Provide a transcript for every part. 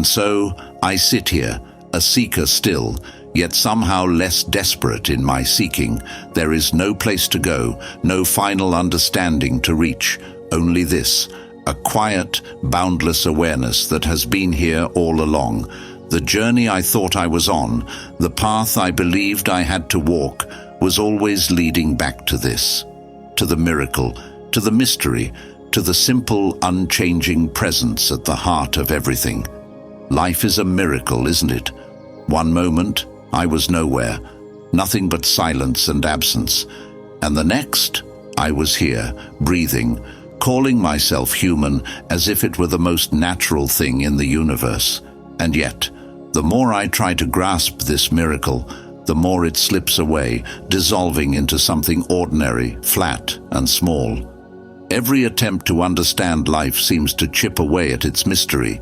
And so I sit here, a seeker still, yet somehow less desperate in my seeking. There is no place to go, no final understanding to reach, only this, a quiet, boundless awareness that has been here all along. The journey I thought I was on, the path I believed I had to walk, was always leading back to this, to the miracle, to the mystery, to the simple, unchanging presence at the heart of everything. Life is a miracle, isn't it? One moment, I was nowhere, nothing but silence and absence. And the next, I was here, breathing, calling myself human as if it were the most natural thing in the universe. And yet, the more I try to grasp this miracle, the more it slips away, dissolving into something ordinary, flat and small. Every attempt to understand life seems to chip away at its mystery,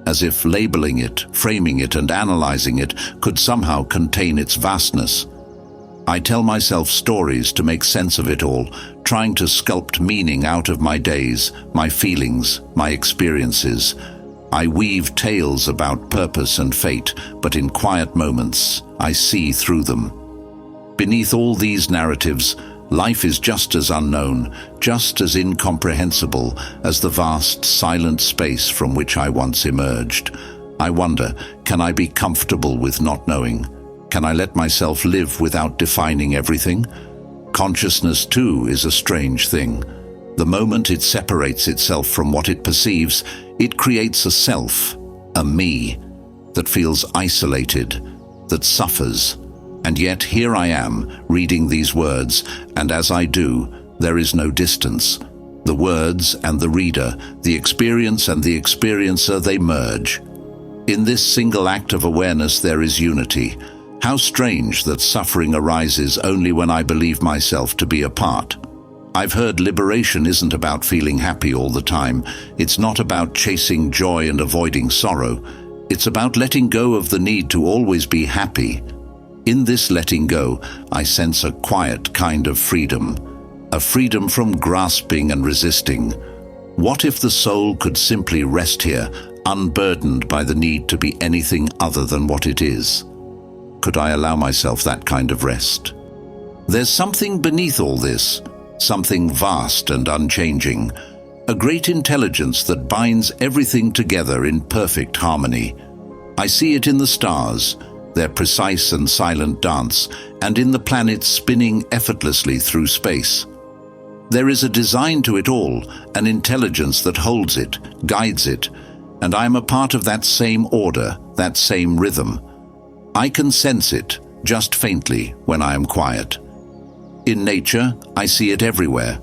as if labeling it, framing it, and analyzing it could somehow contain its vastness. I tell myself stories to make sense of it all, trying to sculpt meaning out of my days, my feelings, my experiences. I weave tales about purpose and fate, but in quiet moments, I see through them. Beneath all these narratives, life is just as unknown, just as incomprehensible as the vast, silent space from which I once emerged. I wonder, can I be comfortable with not knowing? Can I let myself live without defining everything? Consciousness, too, is a strange thing. The moment it separates itself from what it perceives, it creates a self, a me, that feels isolated, that suffers. And yet here I am, reading these words, and as I do, there is no distance. The words and the reader, the experience and the experiencer, they merge. In this single act of awareness there is unity. How strange that suffering arises only when I believe myself to be a part. I've heard liberation isn't about feeling happy all the time. It's not about chasing joy and avoiding sorrow. It's about letting go of the need to always be happy. In this letting go, I sense a quiet kind of freedom, a freedom from grasping and resisting. What if the soul could simply rest here, unburdened by the need to be anything other than what it is? Could I allow myself that kind of rest? There's something beneath all this, something vast and unchanging, a great intelligence that binds everything together in perfect harmony. I see it in the stars, their precise and silent dance, and in the planets spinning effortlessly through space. There is a design to it all, an intelligence that holds it, guides it, and I am a part of that same order, that same rhythm. I can sense it, just faintly, when I am quiet. In nature, I see it everywhere.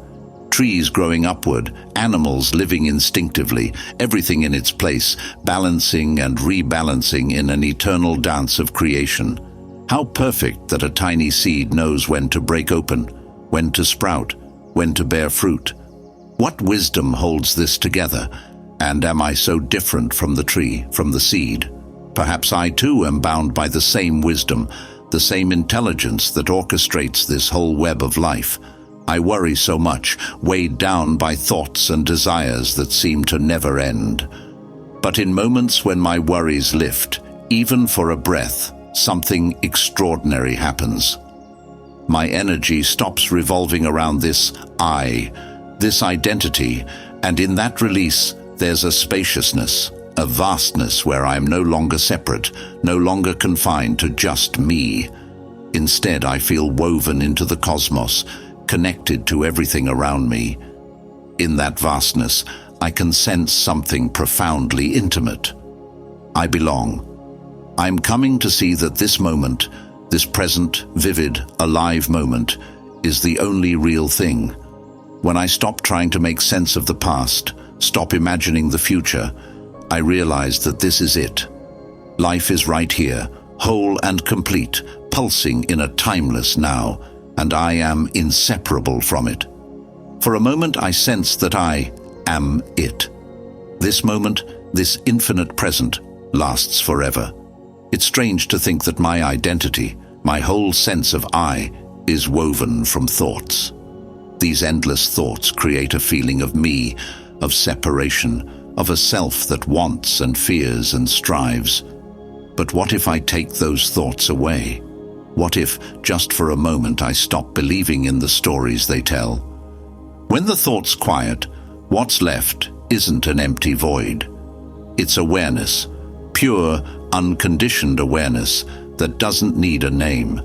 Trees growing upward, animals living instinctively, everything in its place, balancing and rebalancing in an eternal dance of creation. How perfect that a tiny seed knows when to break open, when to sprout, when to bear fruit. What wisdom holds this together? And am I so different from the tree, from the seed? Perhaps I too am bound by the same wisdom, the same intelligence that orchestrates this whole web of life. I worry so much, weighed down by thoughts and desires that seem to never end. But in moments when my worries lift, even for a breath, something extraordinary happens. My energy stops revolving around this I, this identity, and in that release, there's a spaciousness, a vastness where I am no longer separate, no longer confined to just me. Instead, I feel woven into the cosmos, connected to everything around me. In that vastness, I can sense something profoundly intimate. I belong. I'm coming to see that this moment, this present, vivid, alive moment, is the only real thing. When I stop trying to make sense of the past, stop imagining the future, I realize that this is it. Life is right here, whole and complete, pulsing in a timeless now, and I am inseparable from it. For a moment I sense that I am it. This moment, this infinite present, lasts forever. It's strange to think that my identity, my whole sense of I, is woven from thoughts. These endless thoughts create a feeling of me, of separation, of a self that wants and fears and strives. But what if I take those thoughts away? What if, just for a moment, I stop believing in the stories they tell? When the thoughts quiet, what's left isn't an empty void. It's awareness, pure, unconditioned awareness that doesn't need a name.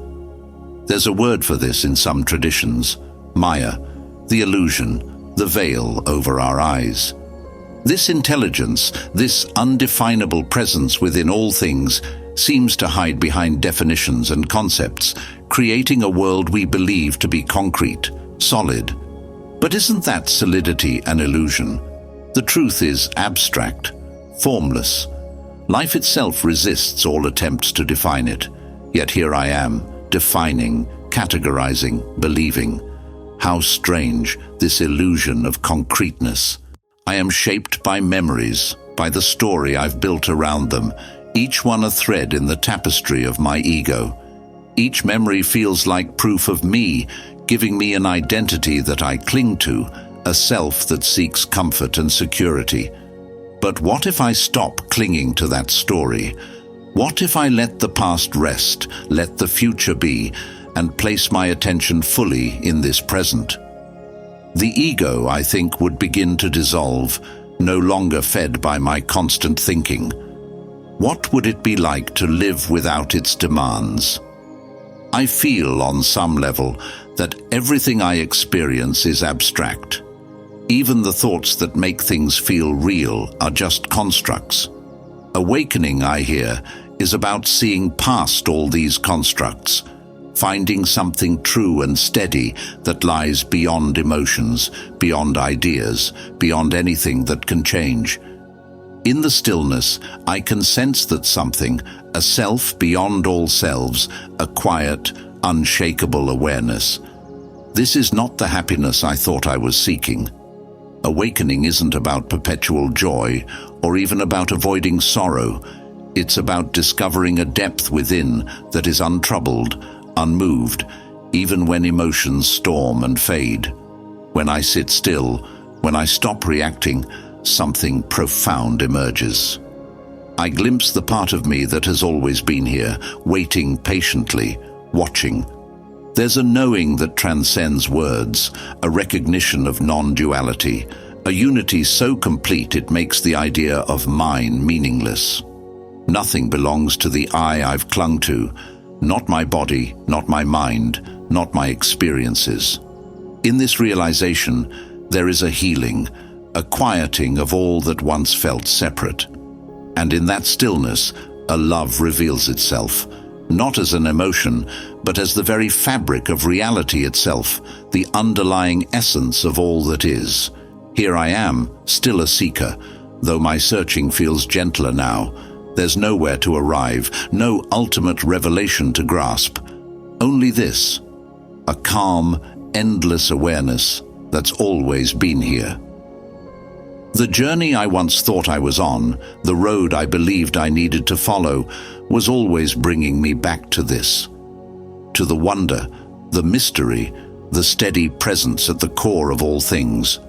There's a word for this in some traditions: Maya, the illusion, the veil over our eyes. This intelligence, this undefinable presence within all things, seems to hide behind definitions and concepts, creating a world we believe to be concrete, solid. But isn't that solidity an illusion? The truth is abstract, formless. Life itself resists all attempts to define it. Yet here I am, defining, categorizing, believing. How strange, this illusion of concreteness. I am shaped by memories, by the story I've built around them, each one a thread in the tapestry of my ego. Each memory feels like proof of me, giving me an identity that I cling to, a self that seeks comfort and security. But what if I stop clinging to that story? What if I let the past rest, let the future be, and place my attention fully in this present? The ego, I think, would begin to dissolve, no longer fed by my constant thinking. What would it be like to live without its demands? I feel, on some level, that everything I experience is abstract. Even the thoughts that make things feel real are just constructs. Awakening, I hear, is about seeing past all these constructs, finding something true and steady that lies beyond emotions, beyond ideas, beyond anything that can change. In the stillness, I can sense that something, a self beyond all selves, a quiet, unshakable awareness. This is not the happiness I thought I was seeking. Awakening isn't about perpetual joy, or even about avoiding sorrow. It's about discovering a depth within that is untroubled, unmoved, even when emotions storm and fade. When I sit still, when I stop reacting, something profound emerges. I glimpse the part of me that has always been here, waiting patiently, watching. There's a knowing that transcends words, a recognition of non-duality, a unity so complete it makes the idea of mine meaningless. Nothing belongs to the I I've clung to, not my body, not my mind, not my experiences. In this realization, there is a healing, a quieting of all that once felt separate. And in that stillness, a love reveals itself, not as an emotion, but as the very fabric of reality itself, the underlying essence of all that is. Here I am, still a seeker, though my searching feels gentler now. There's nowhere to arrive, no ultimate revelation to grasp. Only this, a calm, endless awareness that's always been here. The journey I once thought I was on, the road I believed I needed to follow, was always bringing me back to this. To the wonder, the mystery, the steady presence at the core of all things.